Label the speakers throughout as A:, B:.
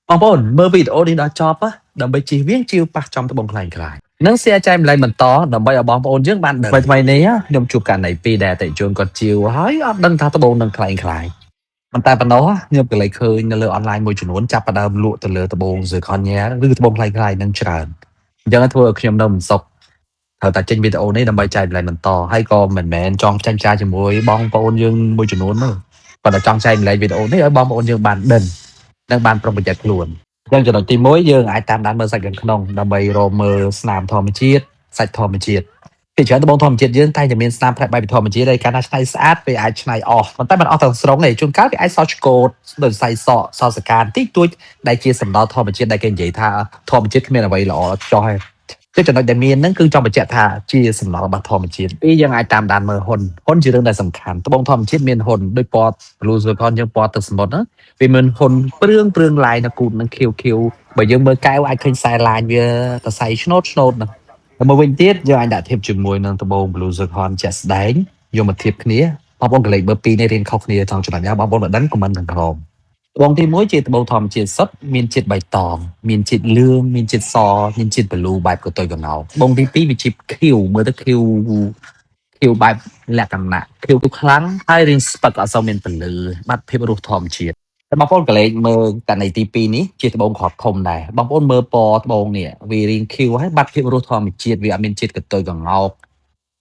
A: បងប្អូនមើលវីដេអូនេះដល់ចប់ណាដើម្បីជៀសវាងជីវប៉ះចំត្បូងខ្លាំងខ្លាយនឹង share ចែកម្លែកបន្តដើម្បីឲ្យបងប្អូនយើងបានដឹងថ្មីនេះខ្ញុំជួបករណីពីរដែលអតិថិជនគាត់ជាវហើយអត់ដឹងថាត្បូងនឹងខ្លាំងខ្លាយប៉ុន្តែប៉ុណ្ណោះខ្ញុំក៏លេចឃើញនៅលើអនឡាញមួយចំនួនចាប់ផ្ដើមលក់ទៅលើត្បូង zirconia ឬត្បូងខ្លាំងខ្លាយនឹងច្រើនអញ្ចឹងធ្វើឲ្យខ្ញុំនៅមិនសុខត្រូវតែចេញវីដេអូនេះដើម្បីចែកម្លែកបន្តហើយក៏មិនមែនចង់ចាញ់ចាជាមួយបងប្អូនយើងមួយចំនួនទេគាត់តែចង់ចែកម្លែកវីដេអូនេះឲ្យបងប្អូនយើងបានដឹងនិងបានប្រុងប្រយ័ត្នខ្លួនយ៉ាងចំណុចទី1យើងអាចតាមដានមើលសាច់ខាងក្នុងដើម្បីរកមើលស្នាមធម្មជាតិសាច់ធម្មជាតិពីច្រើនត្បូងធម្មជាតិយើងតែតែមានស្នាមផ្នែកបែបធម្មជាតិហើយកាលណាឆ្នៃស្អាតវាអាចឆ្នៃអស់ប៉ុន្តែមិនអស់ទាំងស្រុងទេជួនកាលវាអាចសល់ឆ្កូតដោយសៃសក់សសកានតិចតួចដែលជាសម្ដៅធម្មជាតិដែលគេនិយាយថាធម្មជាតិគ្មានអ្វីល្អចោះទេចំណុចដែលមានហ្នឹងគឺចង់បញ្ជាក់ថាជាសំណល់របស់ធម្មជាតិពីយើងអាចតាមដានមើលហ៊ុនជារឿងដែលសំខាន់ត្បូងធម្មជាតិមានហ៊ុនដោយពណ៌ blue zircon យើងពណ៌ទឹកសមុទ្រណាវាមានហ៊ុនព្រឿងឡាយនៅគូតនឹងខៀវបើយើងមើលកែវអាចឃើញខ្សែឡាញវាទៅសៃឆ្នោតណាហើយមកវិញទៀតយើងអាចដាក់ធៀបជាមួយនឹងត្បូង blue zircon ជាក់ស្ដែងយកមកធៀបគ្នាបងប្អូនកលេចមើលពីរនេះរៀនខុសគ្នាtrongចំណុចណាបងប្អូនមិនដឹងខមមិនខាងក្រោមត្បូងទី1ជាត្បូងធម្មជាតិសុទ្ធមានជាតិបៃតងមានជាតិលឿងមានជាតិសមានជាតិ blue បែបកតុយកណោត្បូងទី2វាជាខៀវមើលទៅខៀវបែបលក្ខណៈខៀវខ្លាំងហើយរៀងស្ពឹកអត់សូវមានពលឺបាត់ភាពរស់ធម្មជាតិតែបងប្អូនកលេចមើលករណីទី2នេះជាត្បូងគ្រាប់ធំដែរបងប្អូនមើលពណ៌ត្បូងនេះវារៀងខៀវហើយបាត់ភាពរស់ធម្មជាតិវាអត់មានជាតិកតុយកងោក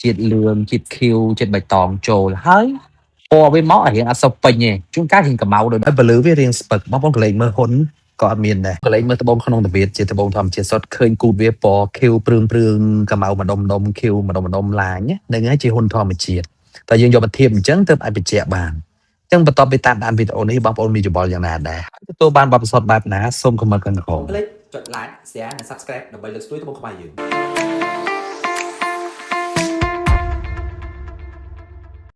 A: ជាតិលឿងជាតិខៀវជាតិបៃតងចូលហើយពណ៌វាមករៀងអត់សូវពេញទេជួនកាលរៀងកម្ៅដោយពលឺវារៀងស្ពឹកបងប្អូនកលេចមើលហ៊ុនក៏អត់មានដែរកលេចមើលត្បូងក្នុងទ្វារជាត្បូងធម្មជាតិសុទ្ធឃើញគូតវាពណ៌ខៀវព្រឿងកម្ៅម្ដុំខៀវម្ដុំឡាញហ្នឹងហើយជាហ៊ុនធម្មជាតិតែយើងយកមកធៀបអញ្ចឹងទើបអាចបញ្ជាក់បានចឹងបន្ទាប់ពីតាមដានវីដេអូនេះបងប្អូនមានយោបល់យ៉ាងណាដែរទទួលបានបទពិសោធន៍បែបណាសូមខមមិនខាងក្រោម
B: Click ចុច like share និង subscribe ដើម្បីលើកស្ទួយត្បូងខ្មែរយើង